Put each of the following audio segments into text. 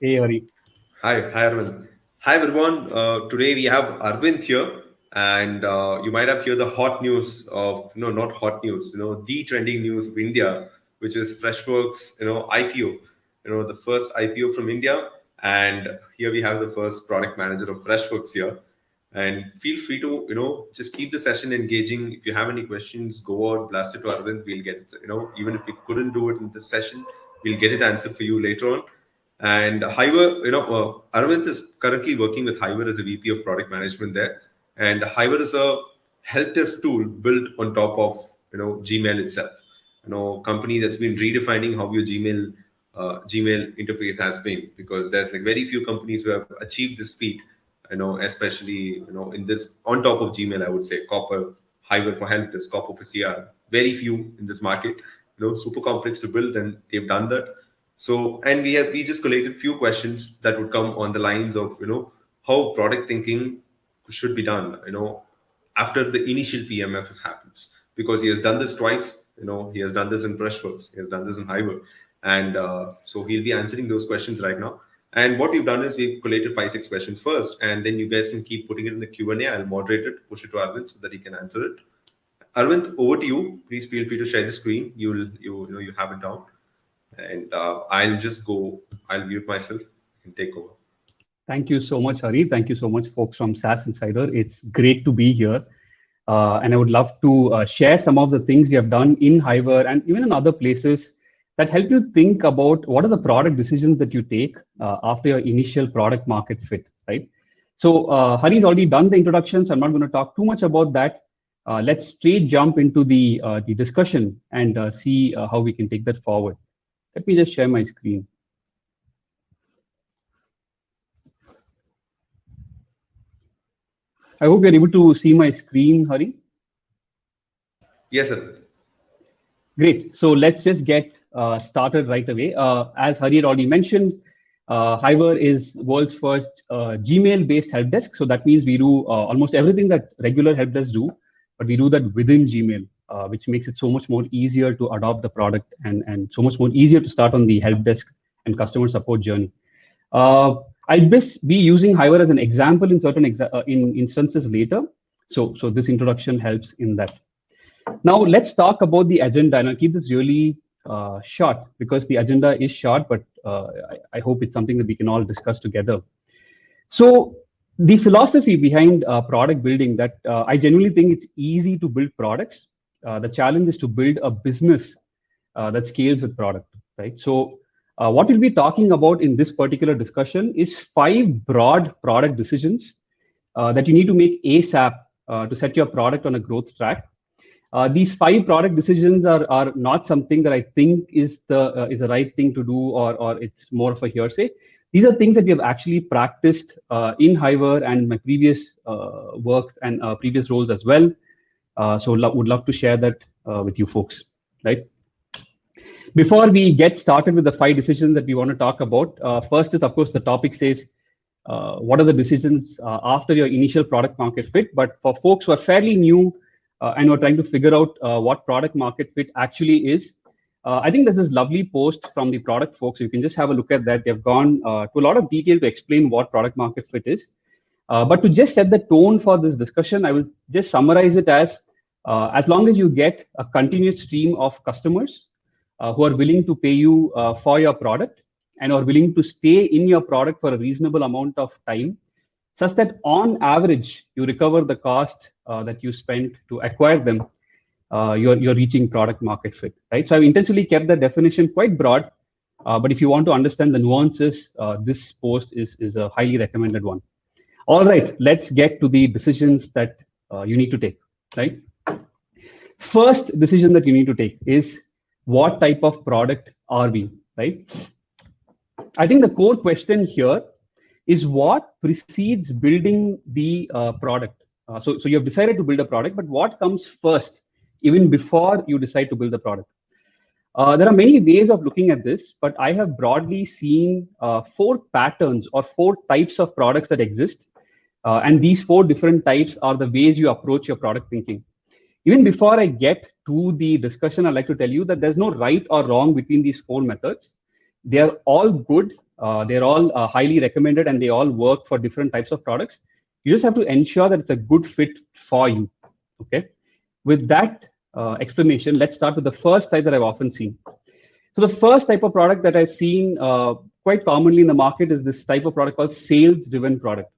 Hey, Hari. Hi, Arvind. Hi, everyone. Today we have Arvind here, and you might have heard the hot news of, not hot news, the trending news of India, which is Freshworks, IPO, the first IPO from India. And here we have the first product manager of Freshworks here. And feel free to, just keep the session engaging. If you have any questions, go out, blast it to Arvind. We'll get, even if we couldn't do it in this session, we'll get it answered for you later on. And Hiver, Arvind is currently working with Hiver as a VP of product management there. And Hiver is a help desk tool built on top of Gmail itself. Company that's been redefining how your Gmail interface has been, because there's like very few companies who have achieved this feat. Especially in this on top of Gmail, I would say Copper, Hiver for help desk, Copper for CR. Very few in this market. Super complex to build, and they've done that. So, and we just collated few questions that would come on the lines of how product thinking should be done. After the initial PMF happens, because he has done this twice. He has done this in Freshworks, he has done this in Hiver, and so he'll be answering those questions right now. And what we've done is we've collated 5 6 questions first, and then you guys can keep putting it in the Q&A. I'll moderate it, push it to Arvind so that he can answer it. Arvind, over to you. Please feel free to share the screen. You have it down, and I'll just go. I'll mute myself and take over. Thank you so much, Hari. Thank you so much, folks from SaaS Insider. It's great to be here. And I would love to share some of the things we have done in Hiver and even in other places that help you think about what are the product decisions that you take after your initial product market fit, right? So Hari's already done the introduction, so I'm not going to talk too much about that. Let's straight jump into the discussion and see how we can take that forward. Let me just share my screen. I hope you're able to see my screen, Hari. Yes, sir. Great. So let's just get started right away. As Hari had already mentioned, Hiver is world's first Gmail-based help desk. So that means we do almost everything that regular help desks do, but we do that within Gmail, which makes it so much more easier to adopt the product and so much more easier to start on the help desk and customer support journey. I'll just be using Hiver as an example in certain in instances later. So this introduction helps in that. Now let's talk about the agenda, and I'll keep this really short because the agenda is short, but I hope it's something that we can all discuss together. So the philosophy behind product building, that I genuinely think it's easy to build products. The challenge is to build a business that scales with product, right? So what we'll be talking about in this particular discussion is 5 broad product decisions that you need to make ASAP to set your product on a growth track. These 5 product decisions are not something that I think is the right thing to do, or it's more of a hearsay. These are things that we have actually practiced in Hiver and my previous work and previous roles as well. So would love to share that with you folks, right? Before we get started with the 5 decisions that we want to talk about, first is, of course, the topic says, what are the decisions after your initial product market fit? But for folks who are fairly new and we're trying to figure out what product market fit actually is, I think there's this lovely post from the product folks. You can just have a look at that. They've gone to a lot of detail to explain what product market fit is. But to just set the tone for this discussion, I will just summarize it as long as you get a continuous stream of customers who are willing to pay you for your product and are willing to stay in your product for a reasonable amount of time, such that on average, you recover the cost that you spent to acquire them, you're reaching product market fit, right? So I've intentionally kept the definition quite broad, but if you want to understand the nuances, this post is a highly recommended one. All right, let's get to the decisions that you need to take, right? First decision that you need to take is, what type of product are we, right? I think the core question here is what precedes building the product. So you have decided to build a product, but what comes first, even before you decide to build the product? There are many ways of looking at this, but I have broadly seen 4 patterns or 4 types of products that exist. And these 4 different types are the ways you approach your product thinking. Even before I get to the discussion, I'd like to tell you that there's no right or wrong between these 4 methods. They are all good They're all highly recommended, and they all work for different types of products. You just have to ensure that it's a good fit for you. Okay. With that explanation, let's start with the first type that I've often seen. So the first type of product that I've seen quite commonly in the market is this type of product called sales-driven product.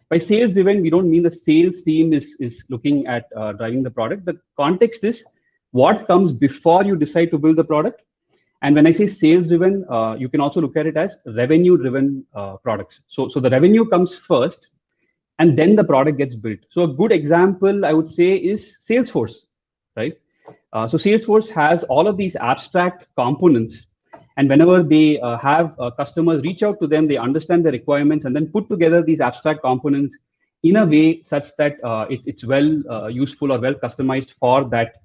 By sales-driven, we don't mean the sales team is looking at driving the product. The context is what comes before you decide to build the product. And when I say sales-driven, you can also look at it as revenue-driven products. So the revenue comes first, and then the product gets built. So a good example, I would say, is Salesforce, right? So Salesforce has all of these abstract components, and whenever they have customers reach out to them, they understand the requirements and then put together these abstract components in a way such that it's well useful or well customized for that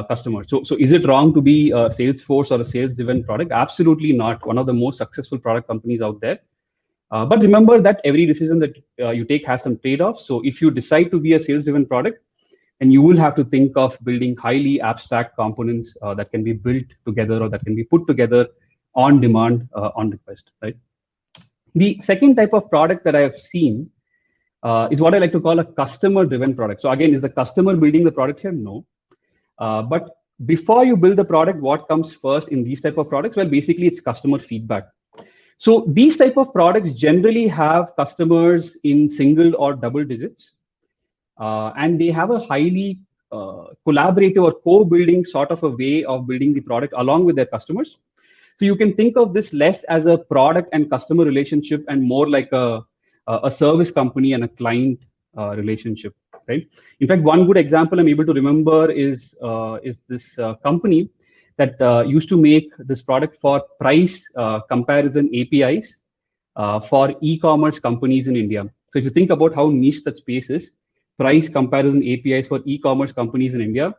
customer. So is it wrong to be a Salesforce or a sales-driven product? Absolutely not. One of the most successful product companies out there. But remember that every decision that you take has some trade-offs. So if you decide to be a sales-driven product, and you will have to think of building highly abstract components that can be built together or that can be put together on demand, on request, right? The second type of product that I have seen is what I like to call a customer-driven product. So again, is the customer building the product here? No. But before you build the product, what comes first in these type of products? Well, basically, it's customer feedback. So these type of products generally have customers in single or double digits. And they have a highly collaborative or co-building sort of a way of building the product along with their customers. So you can think of this less as a product and customer relationship and more like a service company and a client relationship, right? In fact, one good example I'm able to remember is this company that used to make this product for price comparison APIs for e-commerce companies in India. So if you think about how niche that space is, price comparison APIs for e-commerce companies in India,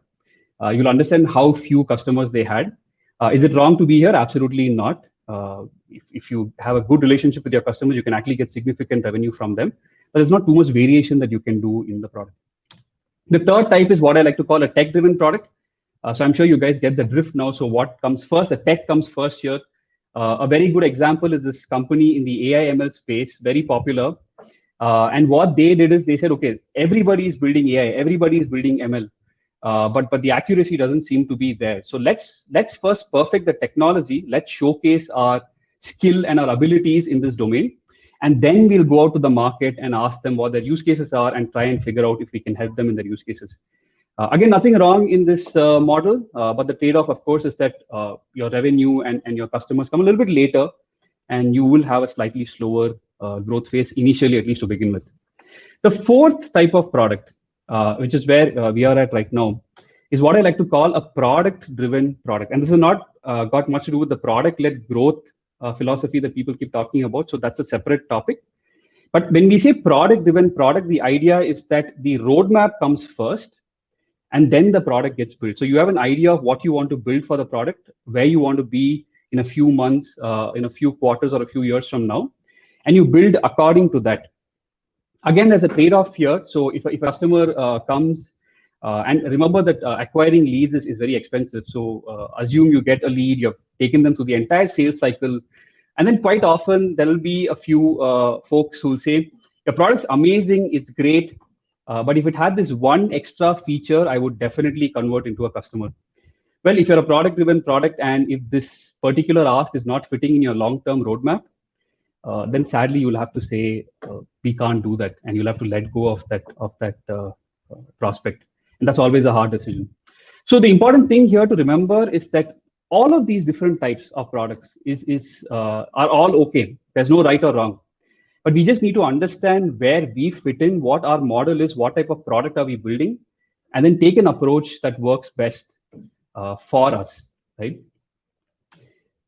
you'll understand how few customers they had. Is it wrong to be here? Absolutely not. If you have a good relationship with your customers, you can actually get significant revenue from them. But there's not too much variation that you can do in the product. The third type is what I like to call a tech-driven product. So I'm sure you guys get the drift now. So what comes first? The tech comes first here. A very good example is this company in the AI ML space, very popular. And what they did is they said, okay, everybody is building AI, everybody is building ML, but the accuracy doesn't seem to be there. So let's first perfect the technology. Let's showcase our skill and our abilities in this domain, and then we'll go out to the market and ask them what their use cases are and try and figure out if we can help them in their use cases. Again, nothing wrong in this model, but the trade-off, of course, is that your revenue and your customers come a little bit later, and you will have a slightly slower growth phase initially, at least to begin with. The fourth type of product, which is where we are at right now, is what I like to call a product-driven product. And this has not got much to do with the product-led growth philosophy that people keep talking about. So that's a separate topic. But when we say product-driven product, the idea is that the roadmap comes first, and then the product gets built. So you have an idea of what you want to build for the product, where you want to be in a few months, in a few quarters, or a few years from now, and you build according to that. Again, there's a trade-off here. So if a customer comes, and remember that acquiring leads is very expensive. So assume you get a lead, you've taken them through the entire sales cycle, and then quite often there will be a few folks who will say, your product's amazing, it's great, but if it had this one extra feature, I would definitely convert into a customer. Well, if you're a product-driven product and if this particular ask is not fitting in your long-term roadmap, then sadly you'll have to say we can't do that, and you'll have to let go of that prospect, and that's always a hard decision. So the important thing here to remember is that all of these different types of products are all okay. There's no right or wrong, but we just need to understand where we fit in, what our model is, what type of product are we building, and then take an approach that works best for us, right?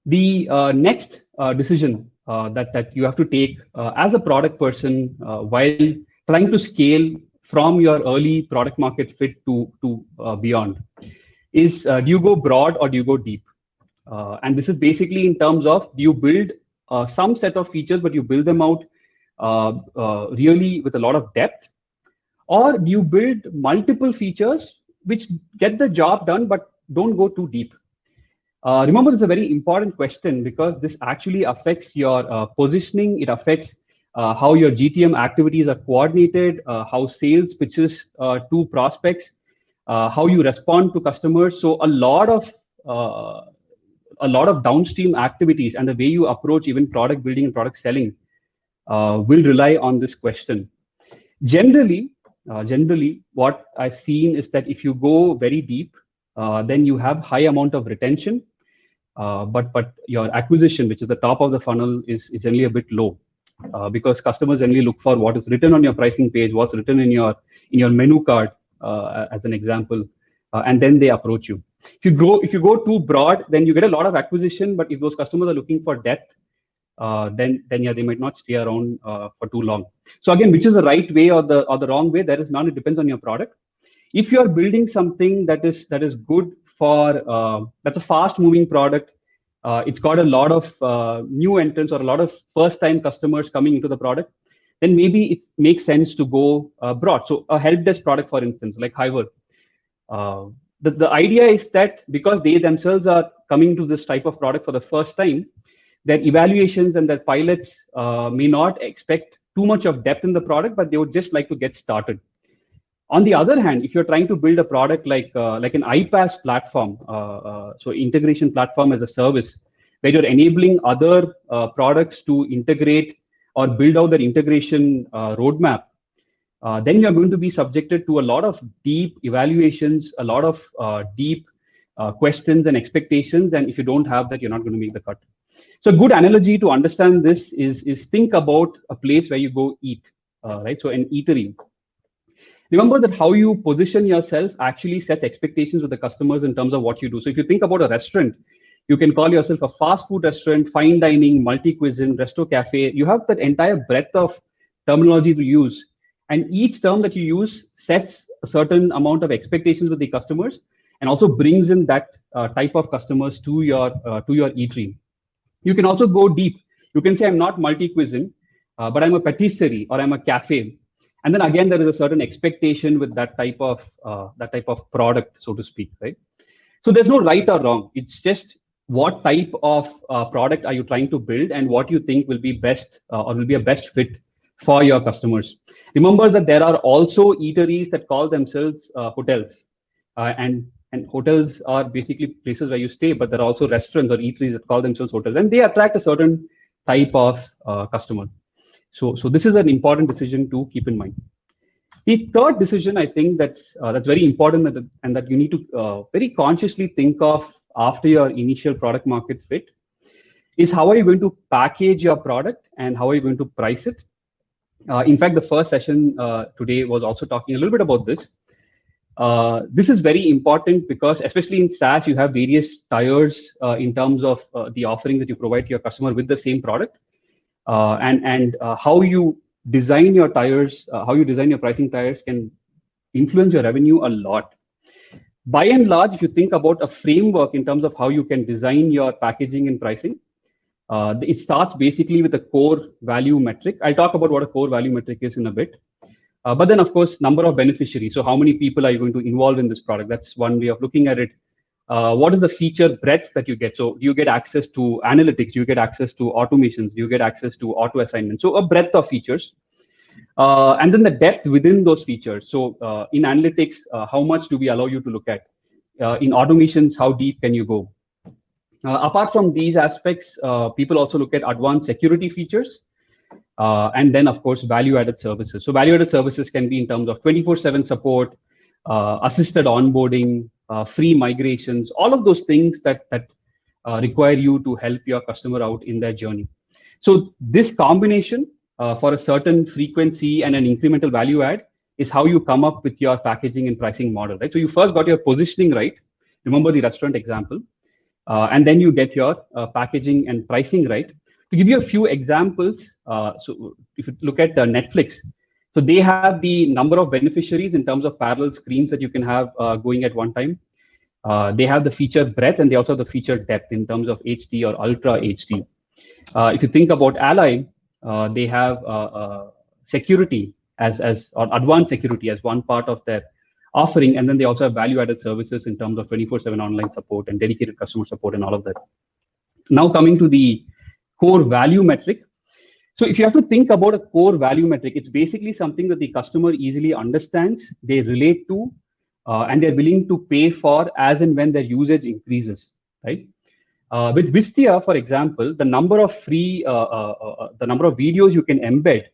The next decision that you have to take as a product person while trying to scale from your early product market fit to beyond is, do you go broad or do you go deep? And this is basically in terms of, do you build some set of features, but you build them out really with a lot of depth, or do you build multiple features which get the job done but don't go too deep? Remember, this is a very important question because this actually affects your positioning. It affects how your GTM activities are coordinated, how sales pitches to prospects, how you respond to customers. So a lot of downstream activities and the way you approach even product building and product selling will rely on this question. Generally, what I've seen is that if you go very deep, then you have high amount of retention, but your acquisition, which is the top of the funnel, is generally a bit low because customers generally look for what is written on your pricing page, what's written in your menu card, as an example, and then they approach you. If you go too broad, then you get a lot of acquisition, but if those customers are looking for depth, then yeah, they might not stay around for too long. So again, which is the right way or the wrong way? There is none. It depends on your product. If you are building something that is good for that's a fast moving product, it's got a lot of new entrants or a lot of first time customers coming into the product, then maybe it makes sense to go broad. So a help desk product, for instance, like Hiver. The idea is that because they themselves are coming to this type of product for the first time, their evaluations and their pilots may not expect too much of depth in the product, but they would just like to get started. On the other hand, if you're trying to build a product like an iPaaS platform, so integration platform as a service, where you're enabling other products to integrate or build out their integration roadmap, then you're going to be subjected to a lot of deep evaluations, a lot of deep questions and expectations. And if you don't have that, you're not going to make the cut. So a good analogy to understand this is think about a place where you go eat, right? So an eatery. Remember that how you position yourself actually sets expectations with the customers in terms of what you do. So if you think about a restaurant, you can call yourself a fast food restaurant, fine dining, multi-cuisine, resto cafe. You have that entire breadth of terminology to use. And each term that you use sets a certain amount of expectations with the customers and also brings in that type of customers to your eatery. You can also go deep. You can say, I'm not multi-cuisine, but I'm a patisserie or I'm a cafe. And then again, there is a certain expectation with that type of product, so to speak, right? So there's no right or wrong. It's just what type of product are you trying to build and what you think will be best or will be a best fit for your customers. Remember that there are also eateries that call themselves hotels, and hotels are basically places where you stay, but there are also restaurants or eateries that call themselves hotels, and they attract a certain type of customer. So this is an important decision to keep in mind. The third decision, I think that's very important and that you need to very consciously think of after your initial product market fit is how are you going to package your product and how are you going to price it. In fact, the first session today was also talking a little bit about this. This is very important because especially in SaaS, you have various tiers in terms of the offering that you provide to your customer with the same product. And how you design your tiers, how you design your pricing tiers can influence your revenue a lot. By and large, if you think about a framework in terms of how you can design your packaging and pricing, it starts basically with a core value metric. I'll talk about what a core value metric is in a bit. But then, of course, number of beneficiaries. So how many people are you going to involve in this product? That's one way of looking at it. What is the feature breadth that you get? So do you get access to analytics? Do you get access to automations? Do you get access to auto assignment? So a breadth of features. And then the depth within those features. So in analytics, how much do we allow you to look at? In automations, how deep can you go? Apart from these aspects, people also look at advanced security features. And then, of course, value-added services. So value-added services can be in terms of 24/7 support, assisted onboarding, free migrations, all of those things that require you to help your customer out in their journey. So this combination for a certain frequency and an incremental value add is how you come up with your packaging and pricing model, right? So you first got your positioning right. Remember the restaurant example. And then you get your packaging and pricing right. To give you a few examples, so if you look at Netflix, so they have the number of beneficiaries in terms of parallel screens that you can have going at one time. They have the feature breadth and they also have the feature depth in terms of HD or Ultra HD. If you think about Ally, they have security or advanced security as one part of their offering, and then they also have value-added services in terms of 24/7 online support and dedicated customer support and all of that. Now coming to the core value metric. So if you have to think about a core value metric, it's basically something that the customer easily understands, they relate to, and they're willing to pay for as and when their usage increases, right? With Wistia, for example, the number of videos you can embed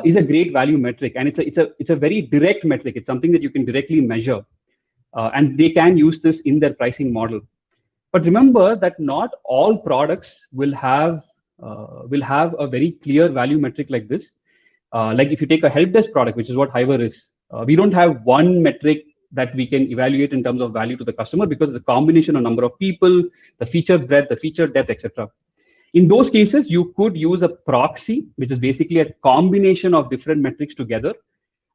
is a great value metric, and it's a very direct metric. It's something that you can directly measure, and they can use this in their pricing model. But remember that not all products will have a very clear value metric like this. Like if you take a help desk product, which is what Hiver is, we don't have one metric that we can evaluate in terms of value to the customer, because it's a combination of number of people, the feature breadth, the feature depth, etc. In those cases, you could use a proxy, which is basically a combination of different metrics together.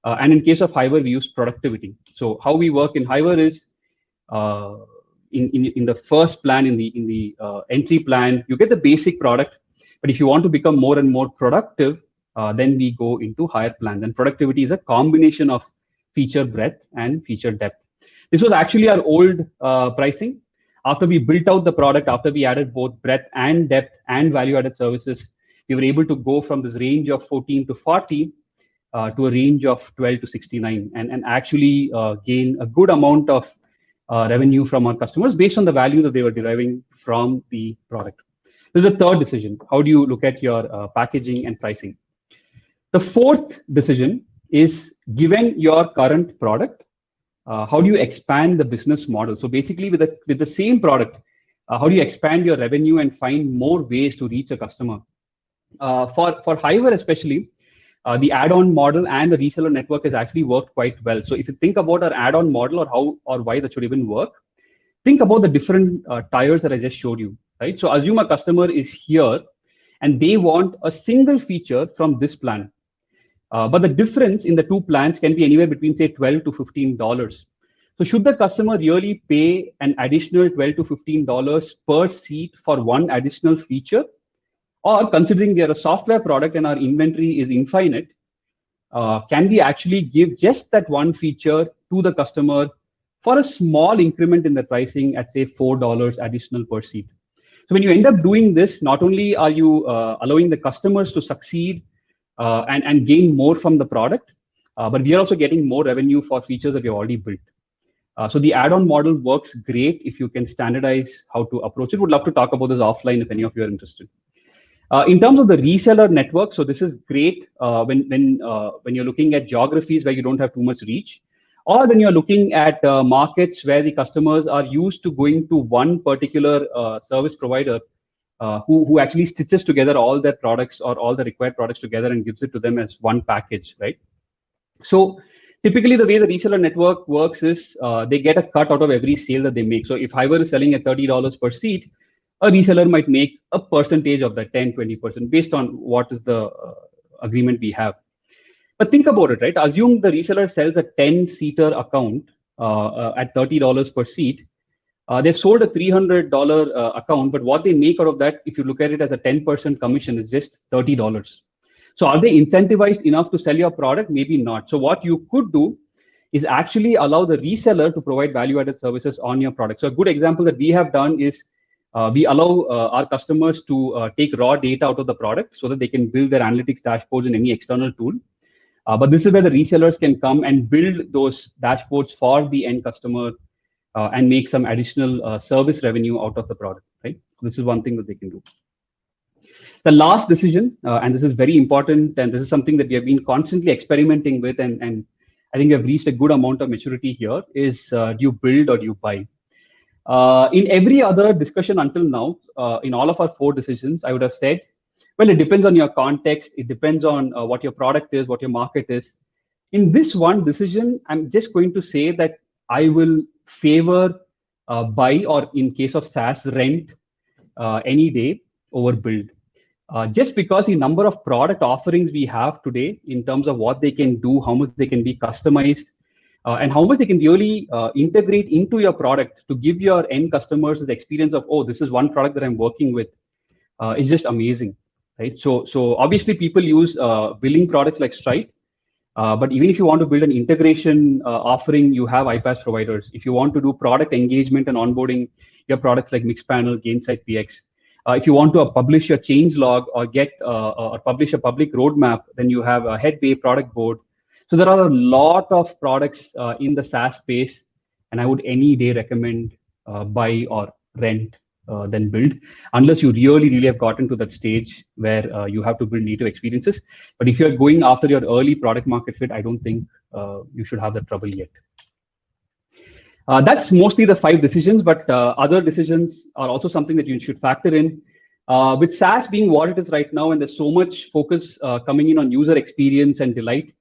And in case of Hiver, we use productivity. So how we work in Hiver is in the first plan, in the entry plan, you get the basic product. But if you want to become more and more productive, then we go into higher plans. And productivity is a combination of feature breadth and feature depth. This was actually our old pricing. After we built out the product, after we added both breadth and depth and value-added services, we were able to go from this range of 14 to 40 to a range of 12 to 69, and actually gain a good amount of revenue from our customers based on the value that they were deriving from the product. This is the third decision. How do you look at your packaging and pricing? The fourth decision is, given your current product, how do you expand the business model? So basically, with the same product, how do you expand your revenue and find more ways to reach a customer? For Hiver especially, the add-on model and the reseller network has actually worked quite well. So if you think about our add-on model, or how or why that should even work, think about the different tiers that I just showed you, right? So assume a customer is here and they want a single feature from this plan. But the difference in the two plans can be anywhere between, say, $12 to $15. So should the customer really pay an additional $12 to $15 per seat for one additional feature? Or considering we are a software product and our inventory is infinite, can we actually give just that one feature to the customer for a small increment in the pricing at, say, $4 additional per seat? So when you end up doing this, not only are you allowing the customers to succeed and gain more from the product, but we are also getting more revenue for features that we have already built. So the add-on model works great if you can standardize how to approach it. Would love to talk about this offline if any of you are interested. In terms of the reseller network, so this is great when you're looking at geographies where you don't have too much reach, or when you're looking at markets where the customers are used to going to one particular service provider who actually stitches together all their products or all the required products together and gives it to them as one package, right? So typically the way the reseller network works is they get a cut out of every sale that they make. So if Hiver is selling at $30 per seat, a reseller might make a percentage of that, 10, 20%, based on what is the agreement we have. But think about it, right? Assume the reseller sells a 10-seater account at $30 per seat. They've sold a $300 account, but what they make out of that, if you look at it as a 10% commission, is just $30. So are they incentivized enough to sell your product? Maybe not. So what you could do is actually allow the reseller to provide value-added services on your product. So a good example that we have done is we allow our customers to take raw data out of the product so that they can build their analytics dashboards in any external tool. But this is where the resellers can come and build those dashboards for the end customer and make some additional service revenue out of the product, right? This is one thing that they can do. The last decision, and this is very important, and this is something that we have been constantly experimenting with, and I think we have reached a good amount of maturity here, is do you build or do you buy? In every other discussion until now, in all of our 4 decisions, I would have said, well, it depends on your context. It depends on what your product is, what your market is. In this one decision, I'm just going to say that I will favor buy, or in case of SaaS, rent any day over build. Just because the number of product offerings we have today in terms of what they can do, how much they can be customized, and how much they can really integrate into your product to give your end customers the experience of, oh, this is one product that I'm working with, is just amazing, right? So obviously people use billing products like Stripe, But even if you want to build an integration offering, you have iPaaS providers. If you want to do product engagement and onboarding, you have products like Mixpanel, Gainsight PX. If you want to publish your change log or get or publish a public roadmap, then you have a Headway product board. So there are a lot of products in the SaaS space, and I would any day recommend buy or rent than build, unless you really have gotten to that stage where you have to build native experiences. But if you're going after your early product market fit, I don't think you should have that trouble yet. That's mostly the 5 decisions, but other decisions are also something that you should factor in. With SaaS being what it is right now, and there's so much focus coming in on user experience and delight,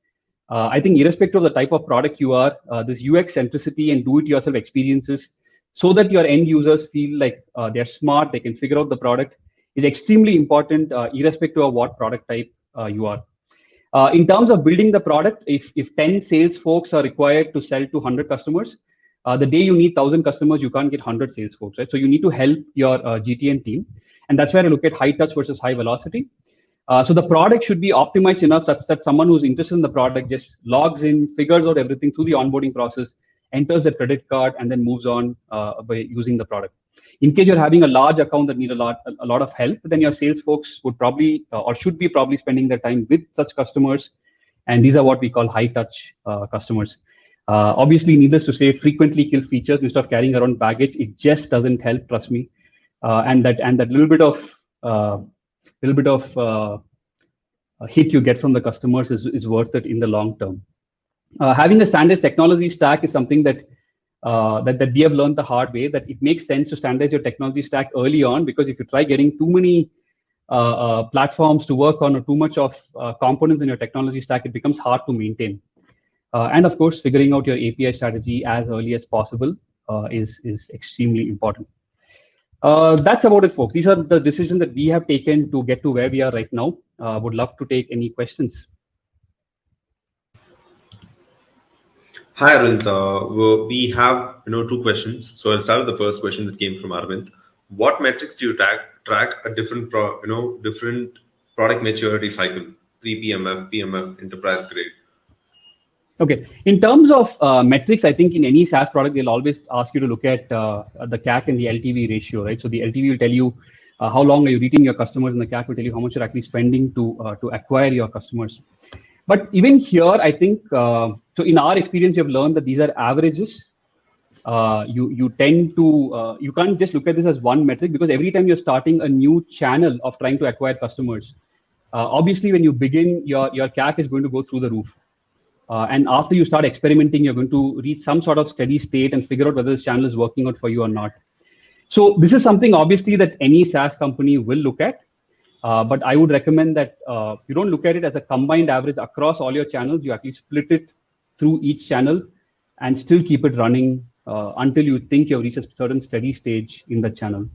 I think irrespective of the type of product you are, this UX centricity and do-it-yourself experiences, so that your end users feel like they're smart, they can figure out the product, is extremely important, irrespective of what product type you are. In terms of building the product, if 10 sales folks are required to sell to 100 customers, the day you need 1,000 customers, you can't get 100 sales folks, right? So you need to help your GTM team. And that's where I look at high touch versus high velocity. So the product should be optimized enough such that someone who's interested in the product just logs in, figures out everything through the onboarding process, enters their credit card, and then moves on by using the product. In case you're having a large account that need a lot of help, then your sales folks would probably or should be probably spending their time with such customers. And these are what we call high touch customers. Obviously, needless to say, frequently kill features instead of carrying around baggage. It just doesn't help, trust me. And that little bit of hit you get from the customers is worth it in the long term. Having a standard technology stack is something that we have learned the hard way, that it makes sense to standardize your technology stack early on, because if you try getting too many platforms to work on or too much of components in your technology stack, it becomes hard to maintain. And of course, figuring out your API strategy as early as possible is extremely important. That's about it, folks. These are the decisions that we have taken to get to where we are right now. Would love to take any questions. Hi, Arvind. We have 2 questions. So I'll start with the first question that came from Arvind. What metrics do you track a different product maturity cycle? Pre-PMF, PMF, enterprise grade. Okay. In terms of metrics, I think in any SaaS product, they'll always ask you to look at the CAC and the LTV ratio, right? So the LTV will tell you how long are you retaining your customers, and the CAC will tell you how much you're actually spending to acquire your customers. But even here, I think, so in our experience, you've learned that these are averages. You tend to, you can't just look at this as one metric, because every time you're starting a new channel of trying to acquire customers, obviously when you begin, your CAC is going to go through the roof. And after you start experimenting, you're going to reach some sort of steady state and figure out whether this channel is working out for you or not. So this is something obviously that any SaaS company will look at. But I would recommend that you don't look at it as a combined average across all your channels. You actually split it through each channel and still keep it running until you think you've reached a certain steady stage in the channel.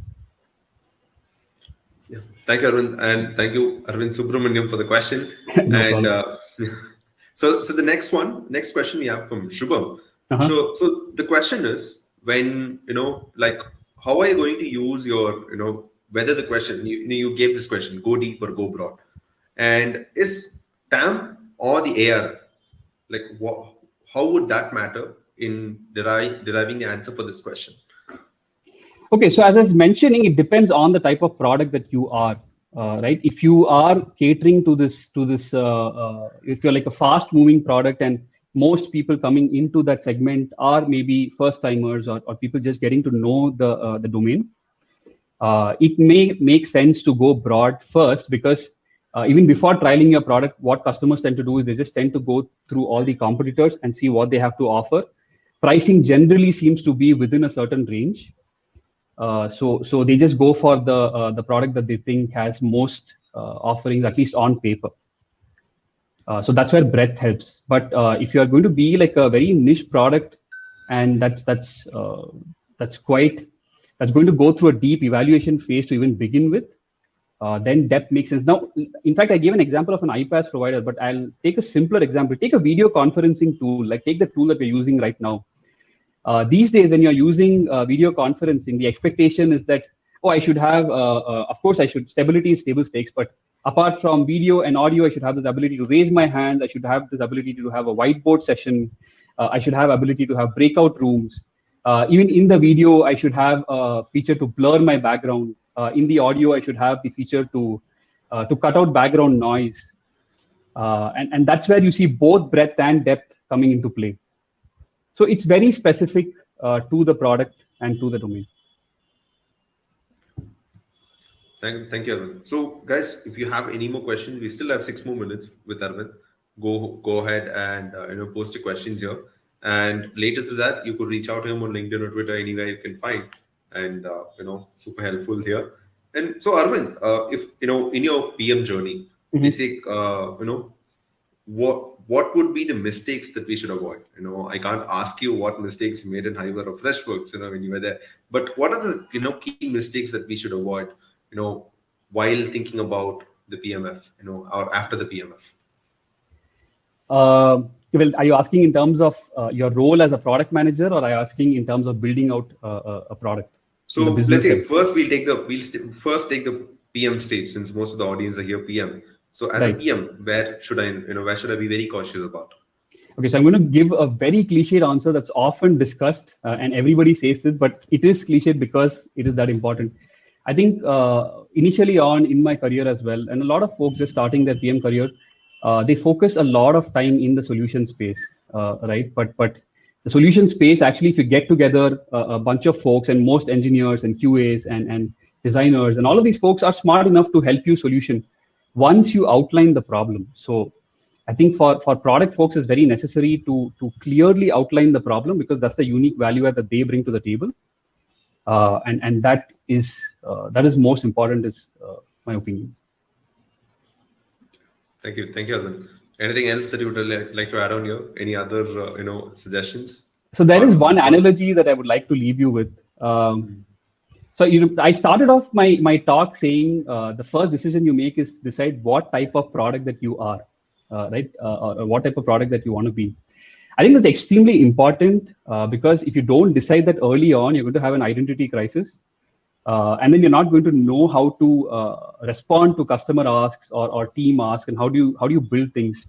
Yeah. Thank you, Arvind. And thank you, Arvind Subramaniam, for the question. No So the next question we have from Shubham. So the question is, when, how are you going to use your, whether the question, you gave this question, go deep or go broad. And is TAM or the AR, how would that matter in deriving the answer for this question? Okay, so as I was mentioning, it depends on the type of product that you are, right? If you are catering to this, if you're like a fast moving product and most people coming into that segment are maybe first timers or people just getting to know the domain, it may make sense to go broad first, because even before trialing your product, what customers tend to do is they just tend to go through all the competitors and see what they have to offer. Pricing generally seems to be within a certain range. So they just go for the product that they think has most offerings, at least on paper. So that's where breadth helps. But if you are going to be like a very niche product, and that's going to go through a deep evaluation phase to even begin with, then depth makes sense. Now, in fact, I gave an example of an iPaaS provider, but I'll take a simpler example. Take a video conferencing tool, like take the tool that we're using right now. These days, when you're using video conferencing, the expectation is that, I should have, of course, stability is table stakes, but apart from video and audio, I should have this ability to raise my hand. I should have this ability to have a whiteboard session. I should have ability to have breakout rooms. Even in the video, I should have a feature to blur my background. In the audio, I should have the feature to cut out background noise. And that's where you see both breadth and depth coming into play. So it's very specific to the product and to the domain. Thank you, Arvind. So, guys, if you have any more questions, we still have 6 more minutes with Arvind. Go ahead and post your questions here. And later to that, you could reach out to him on LinkedIn or Twitter, anywhere you can find. And super helpful here. And so, Arvind, if in your PM journey, let's say what would be the mistakes that we should avoid? I can't ask you what mistakes you made in Hiver or Freshworks, when you were there. But what are the key mistakes that we should avoid? While thinking about the PMF, or after the PMF? Well, are you asking in terms of your role as a product manager, or are you asking in terms of building out a product? So let's say first we'll take the PM stage, since most of the audience are here PM. So as a PM, where should I be very cautious about? Okay, so I'm going to give a very cliched answer that's often discussed, and everybody says this, but it is cliched because it is that important. I think initially on in my career as well, and a lot of folks just starting their PM career, they focus a lot of time in the solution space, right? But the solution space, actually, if you get together a bunch of folks, and most engineers and QAs and designers, and all of these folks are smart enough to help you solution once you outline the problem. So I think for product folks, it's very necessary to clearly outline the problem, because that's the unique value add that they bring to the table. And that is most important, is my opinion. Thank you, Arvind. Anything else that you would like to add on here? Any other suggestions? So there is one analogy that I would like to leave you with. So I started off my talk saying the first decision you make is decide what type of product that you are, right? Or what type of product that you want to be. I think that's extremely important because if you don't decide that early on, you're going to have an identity crisis. And then you're not going to know how to respond to customer asks or team asks, and how do you build things.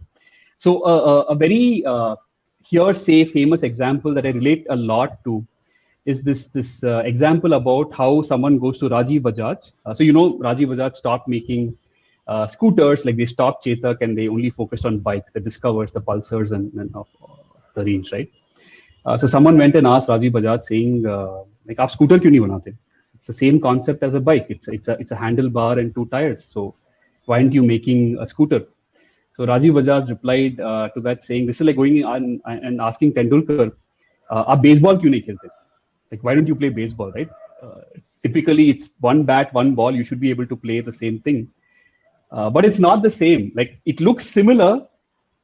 So a very hearsay famous example that I relate a lot to is this example about how someone goes to Rajiv Bajaj. So Rajiv Bajaj stopped making scooters, like they stopped Chetak and they only focused on bikes, the Discovers, the Pulsars, and the range, right? So someone went and asked Rajiv Bajaj saying, like, "Aap scooter kyun nahi banate?" It's the same concept as a bike. It's a handlebar and 2 tires. So why aren't you making a scooter? So Rajiv Bajaj replied to that saying, this is like going on and asking Tendulkar, "Aap baseball kyun nahi khelte?" Like, why don't you play baseball, right? Typically, it's 1 bat, 1 ball. You should be able to play the same thing. But it's not the same. Like, it looks similar,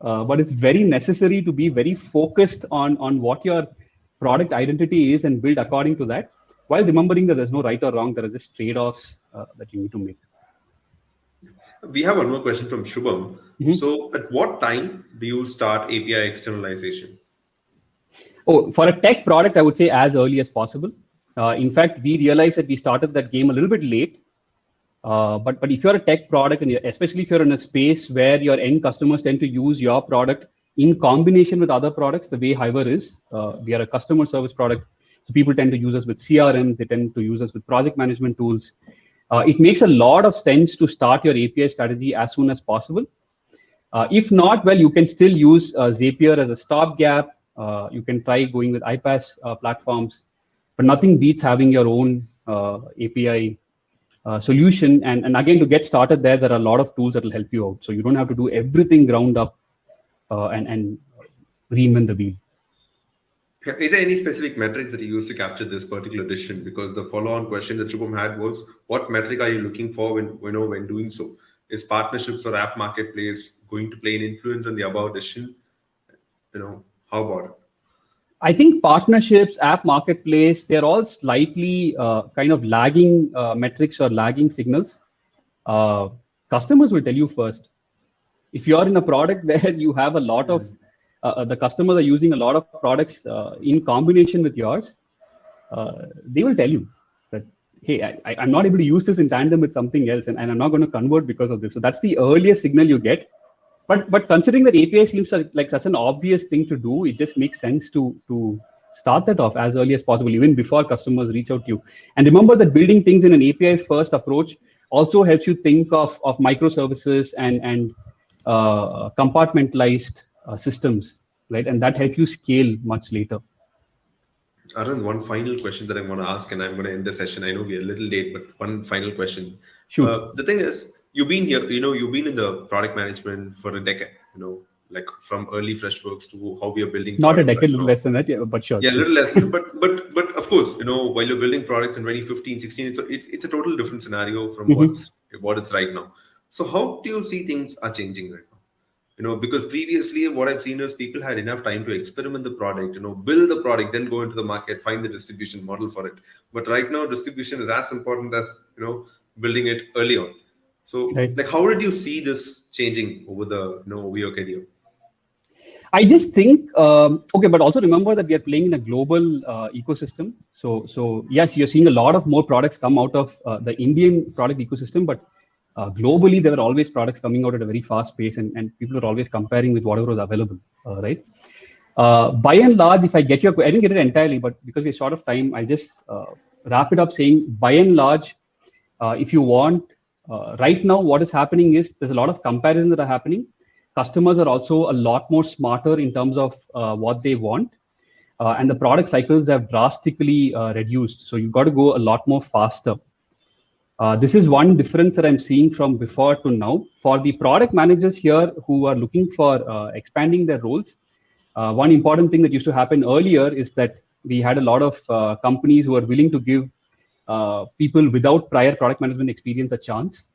but it's very necessary to be very focused on what your product identity is and build according to that, while remembering that there's no right or wrong. There are just trade-offs that you need to make. We have one more question from Shubham. So at what time do you start API externalization? Oh, for a tech product, I would say as early as possible. In fact, we realized that we started that game a little bit late. But if you're a tech product, and especially if you're in a space where your end customers tend to use your product in combination with other products, the way Hiver is, we are a customer service product. So people tend to use us with CRMs. They tend to use us with project management tools. It makes a lot of sense to start your API strategy as soon as possible. If not, well, you can still use Zapier as a stopgap. You can try going with iPaaS platforms, but nothing beats having your own API solution. And again, to get started there are a lot of tools that will help you out. So you don't have to do everything ground up and reinvent the wheel. Is there any specific metrics that you use to capture this particular decision? Because the follow-on question that Shubham had was, what metric are you looking for when doing so? Is partnerships or app marketplace going to play an influence on the above decision? How about it? I think partnerships, app marketplace, they're all slightly kind of lagging metrics or lagging signals. Customers will tell you first. If you're in a product where you have a lot of the customers are using a lot of products in combination with yours, they will tell you that hey, I'm not able to use this in tandem with something else, and I'm not going to convert because of this. So that's the earliest signal you get. But considering that API seems like such an obvious thing to do, it just makes sense to start that off as early as possible, even before customers reach out to you. And remember that building things in an API first approach also helps you think of microservices and compartmentalized systems, right? And that helps you scale much later. Arun, one final question that I want to ask, and I'm going to end the session. I know we're a little late, but one final question. Shoot. The thing is, you've been here, you've been in the product management for a decade, like from early Freshworks to how we are building Not a products decade, right little now. less than that, yeah, but sure. Yeah, a little less, but of course, while you're building products in 2015, 16, it's a total different scenario from what is right now. So how do you see things are changing right now? Because previously what I've seen is people had enough time to experiment the product, build the product, then go into the market, find the distribution model for it. But right now, distribution is as important as, building it early on. So, Right. like, how did you see this changing over your career? I just think okay, but also remember that we are playing in a global ecosystem. So yes, you're seeing a lot of more products come out of the Indian product ecosystem, but globally there are always products coming out at a very fast pace, and people are always comparing with whatever is available, right? By and large, if I get your, I didn't get it entirely, but because we're short of time, I just wrap it up saying, by and large, if you want, right now, what is happening is there's a lot of comparisons that are happening. Customers are also a lot more smarter in terms of what they want. And the product cycles have drastically reduced. So you've got to go a lot more faster. This is one difference that I'm seeing from before to now. For the product managers here who are looking for expanding their roles, one important thing that used to happen earlier is that we had a lot of companies who are willing to give people without prior product management experience a chance.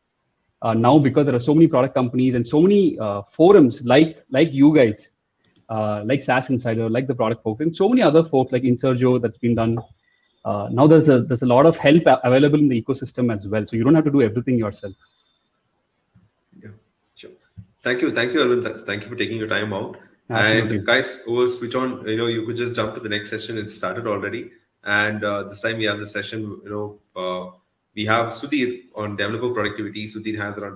Now, because there are so many product companies and so many forums like you guys, like SaaS Insider, like the product folks, and so many other folks like Insurjo that's been done. Now there's a lot of help available in the ecosystem as well, so you don't have to do everything yourself. Yeah, sure. Thank you, Arvind. Thank you for taking your time out. Absolutely. And guys, over switch on. You could just jump to the next session. It started already, and this time we have the session. We have Sudhir on developer productivity. Sudhir has around